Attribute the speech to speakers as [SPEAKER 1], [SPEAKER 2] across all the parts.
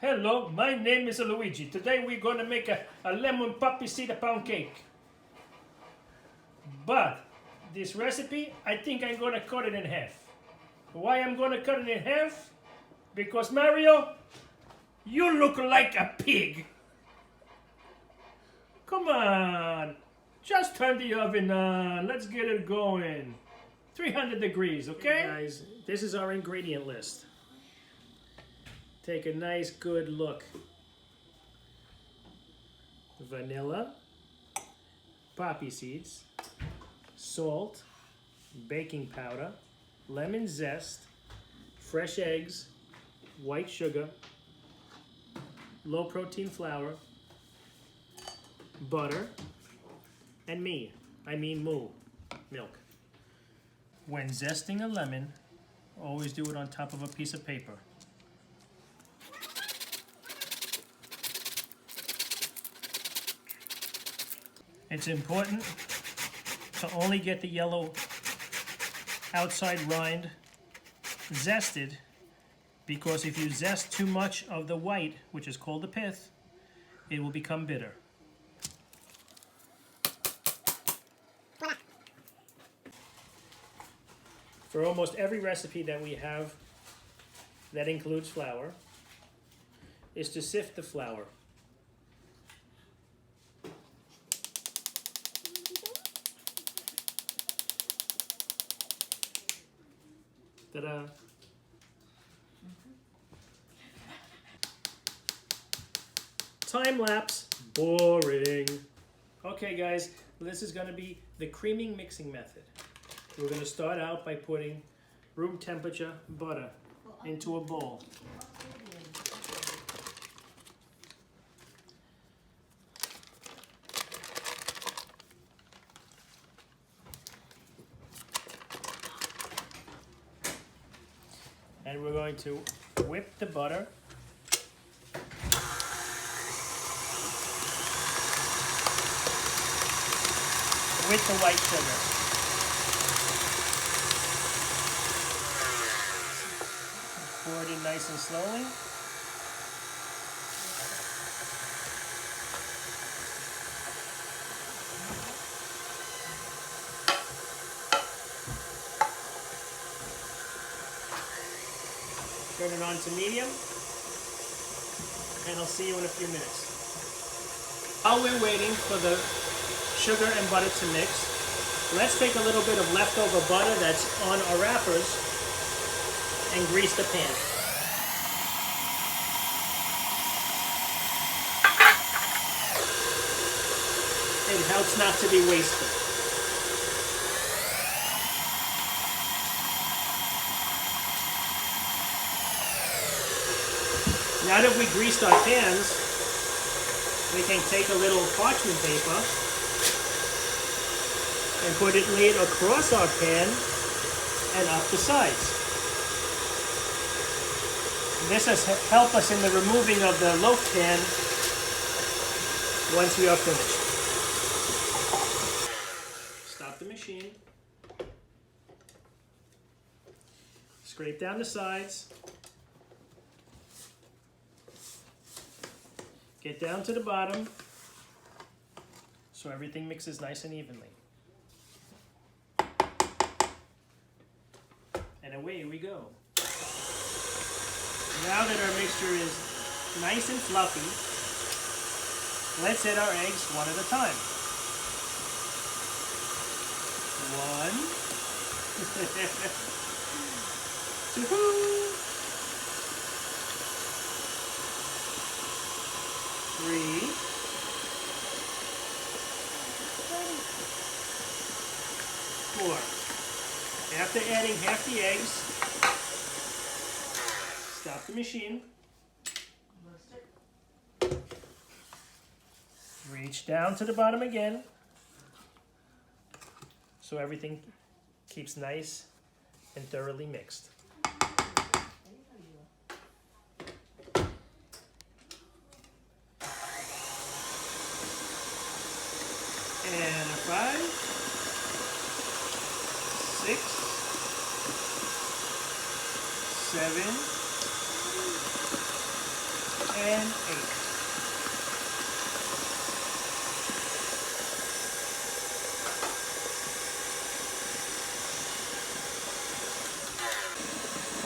[SPEAKER 1] Hello, my name is Luigi. Today we're going to make a lemon poppy seed pound cake. But this recipe, I think I'm going to cut it in half. Why I'm going to cut it in half? Because Mario, you look like a pig. Come on, just turn the oven on. Let's get it going. 300 degrees, okay? Guys, this is our ingredient list. Take a nice good look. Vanilla, poppy seeds, salt, baking powder, lemon zest, fresh eggs, white sugar, low protein flour, butter, and moo, milk. When zesting a lemon, always do it on top of a piece of paper. It's important to only get the yellow outside rind zested, because if you zest too much of the white, which is called the pith, it will become bitter. For almost every recipe that we have that includes flour, is to sift the flour. Ta-da! Time lapse, boring. Okay guys, this is going to be the creaming mixing method. We're going to start out by putting room temperature butter into a bowl. And we're going to whip the butter with the white sugar. Pour it in nice and slowly. Turn it on to medium, and I'll see you in a few minutes. While we're waiting for the sugar and butter to mix, let's take a little bit of leftover butter that's on our wrappers and grease the pan. It helps not to be wasted. Now that we greased our pans, we can take a little parchment paper and put it laid across our pan and up the sides. This has helped us in the removing of the loaf pan once we are finished. Stop the machine. Scrape down the sides. Get down to the bottom so everything mixes nice and evenly. And away we go. Now that our mixture is nice and fluffy, let's add our eggs one at a time. One, two, 3, 4. After adding half the eggs, stop the machine. Reach down to the bottom again so everything keeps nice and thoroughly mixed. And 5, 6, 7, and 8.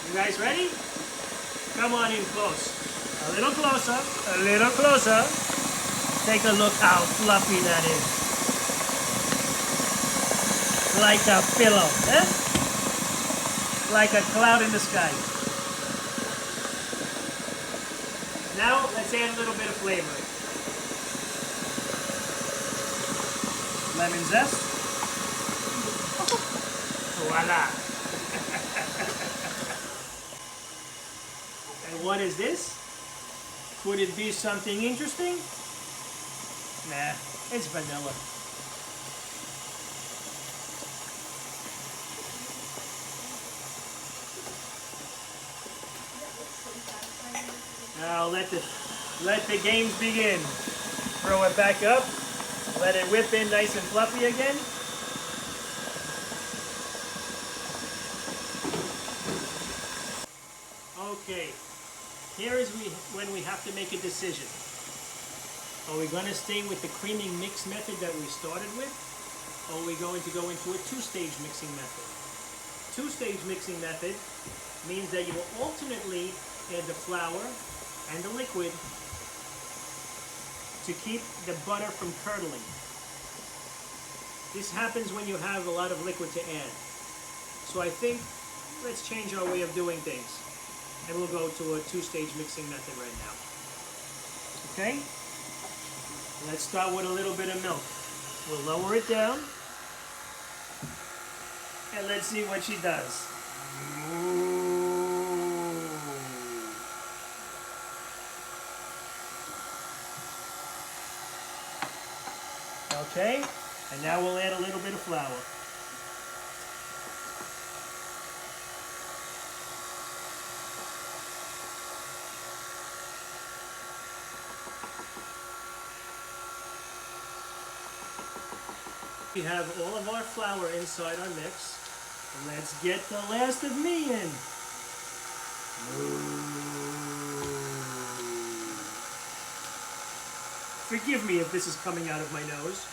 [SPEAKER 1] You guys ready? Come on in close. A little closer, a little closer. Take a look how fluffy that is. Like a pillow, eh? Like a cloud in the sky. Now let's add a little bit of flavor. Lemon zest. Voila. And what is this? Could it be something interesting? Nah, it's vanilla. Now let the games begin. Throw it back up. Let it whip in nice and fluffy again. Okay, here is when we have to make a decision. Are we going to stay with the creaming mix method that we started with? Or are we going to go into a two-stage mixing method? Two-stage mixing method means that you will alternately add the flour and the liquid to keep the butter from curdling. This happens when you have a lot of liquid to add. So I think let's change our way of doing things. And we'll go to a two-stage mixing method right now. Okay? Let's start with a little bit of milk. We'll lower it down. And let's see what she does. Ooh. Okay, and now we'll add a little bit of flour. We have all of our flour inside our mix. Let's get the last of me in. Forgive me if this is coming out of my nose.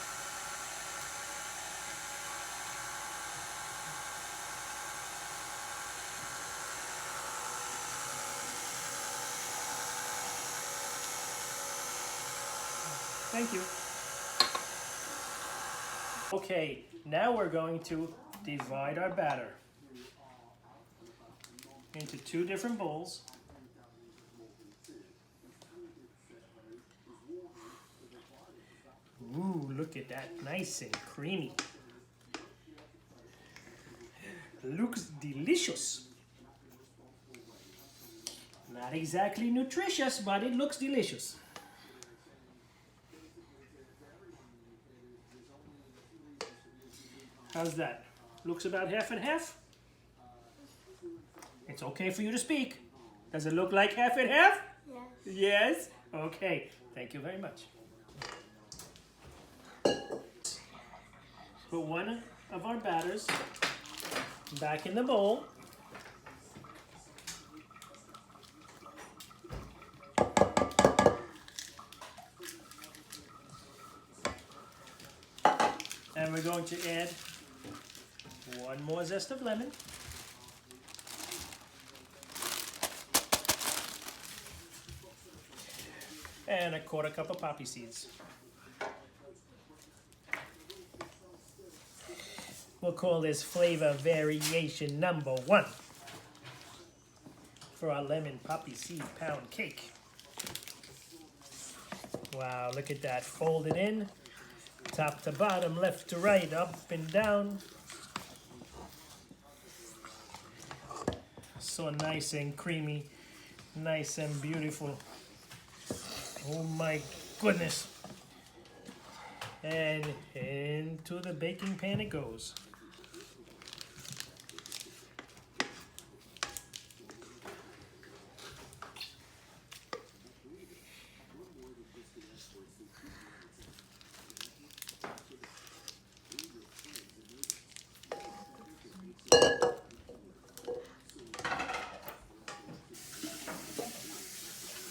[SPEAKER 1] Thank you. Okay, now we're going to divide our batter into two different bowls. Ooh, look at that, nice and creamy. Looks delicious. Not exactly nutritious, but it looks delicious. How's that? Looks about half and half? It's okay for you to speak. Does it look like half and half?
[SPEAKER 2] Yes.
[SPEAKER 1] Yes? Okay. Thank you very much. Put one of our batters back in the bowl. And we're going to add one more zest of lemon. And a quarter cup of poppy seeds. We'll call this flavor variation number 1 for our lemon poppy seed pound cake. Wow, look at that, folded in, top to bottom, left to right, up and down. So nice and creamy, nice and beautiful. Oh my goodness. And into the baking pan it goes.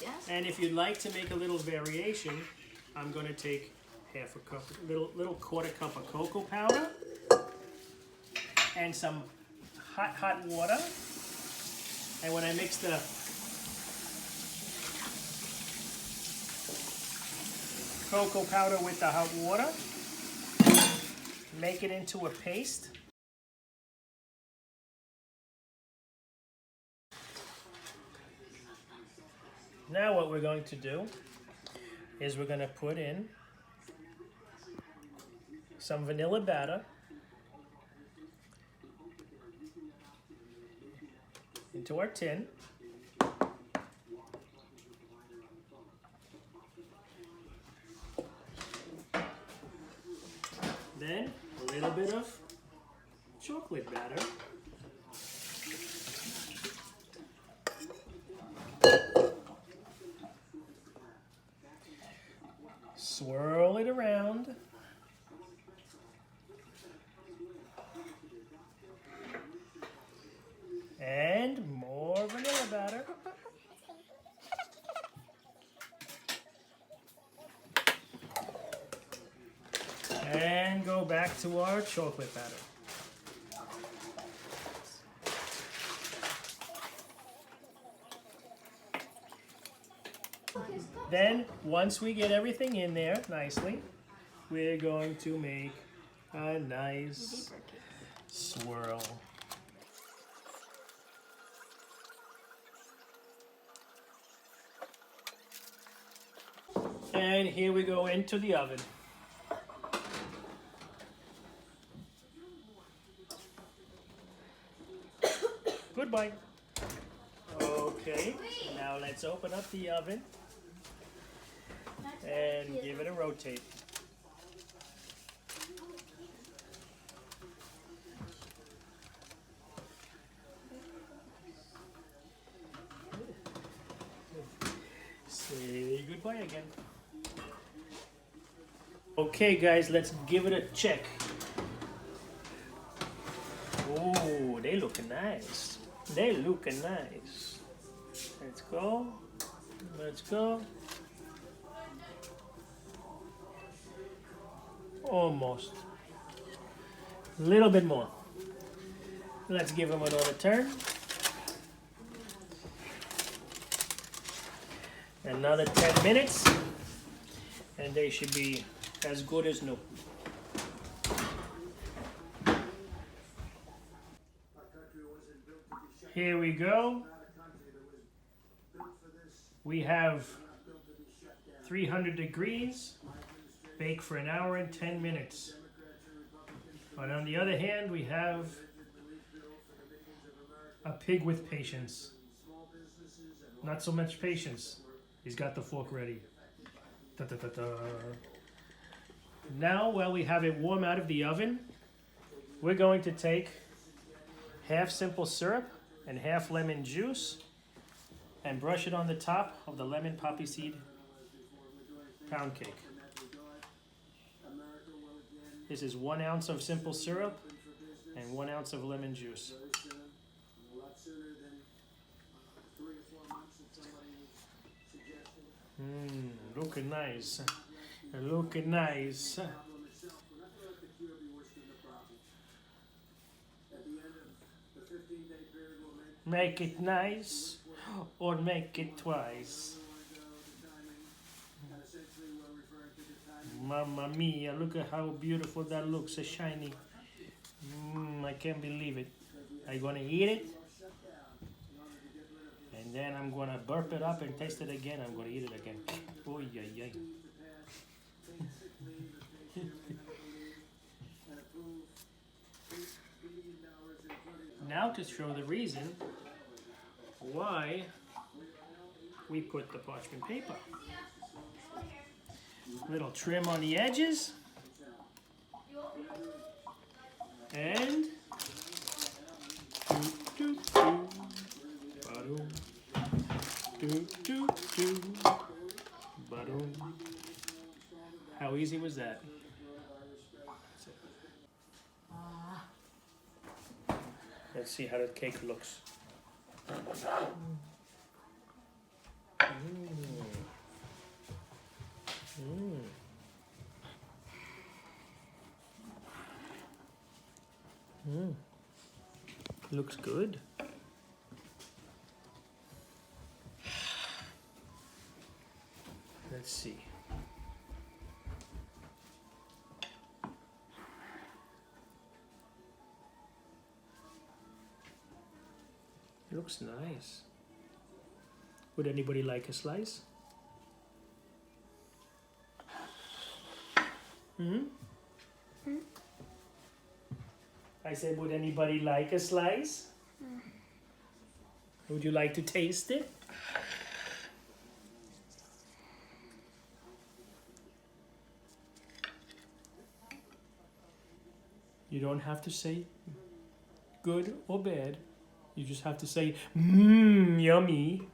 [SPEAKER 2] Yes.
[SPEAKER 1] And if you'd like to make a little variation, I'm going to take half a cup, little quarter cup of cocoa powder and some hot water. And when I mix the cocoa powder with the hot water, make it into a paste. Now what we're going to do is we're going to put in some vanilla batter into our tin. Then a little bit of chocolate batter. Swirl it around. And more vanilla batter. And go back to our chocolate batter. Then, once we get everything in there nicely, we're going to make a nice swirl. And here we go into the oven. Goodbye. Okay, now let's open up the oven and give it a rotate. Say goodbye again. Okay guys, let's give it a check. Oh, they look nice. They look nice. Let's go. Let's go. Almost. A little bit more. Let's give them another turn. Another 10 minutes. And they should be as good as new. Here we go. We have 300 degrees, bake for an hour and 10 minutes. But on the other hand, we have a pig with patience. Not so much patience. He's got the fork ready. Da, da, da, da. Now, while we have it warm out of the oven, we're going to take half simple syrup and half lemon juice and brush it on the top of the lemon poppy seed pound cake. This is 1 ounce of simple syrup and 1 ounce of lemon juice. Looking nice. Looking nice. Make it nice or make it twice. Mamma mia, look at how beautiful that looks, so shiny. I can't believe it. I'm gonna eat it. And then I'm gonna burp it up and taste it again. I'm gonna eat it again. Oh yeah, yeah. Now to show the reason why we put the parchment paper. Little trim on the edges. And how easy was that? Let's see how the cake looks. Looks good. Let's see. Looks nice. Would anybody like a slice? I said, would anybody like a slice? Would you like to taste it? You don't have to say good or bad. You just have to say, mmm, yummy.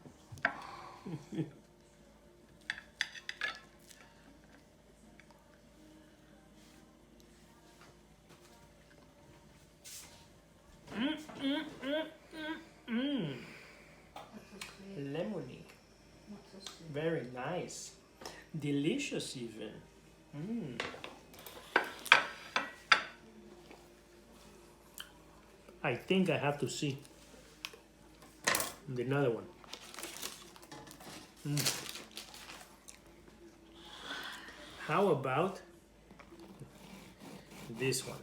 [SPEAKER 1] Lemony. Very nice. Delicious even. I think I have to see another one. How about this one?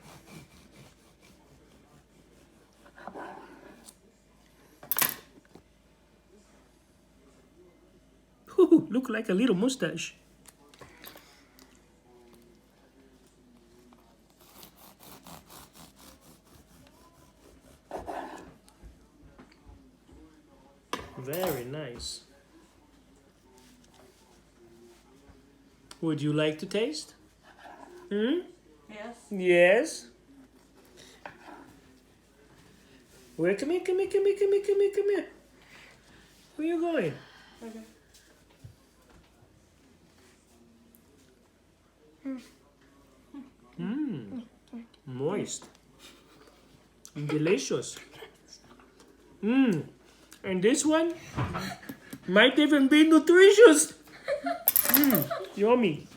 [SPEAKER 1] Ooh, look like a little mustache. Very nice. Would you like to taste?
[SPEAKER 2] Yes.
[SPEAKER 1] Yes. Where? Come here, come here, come here, come here, come here, come here. Where you going?
[SPEAKER 2] Okay.
[SPEAKER 1] Moist. Delicious. And this one might even be nutritious. Yummy.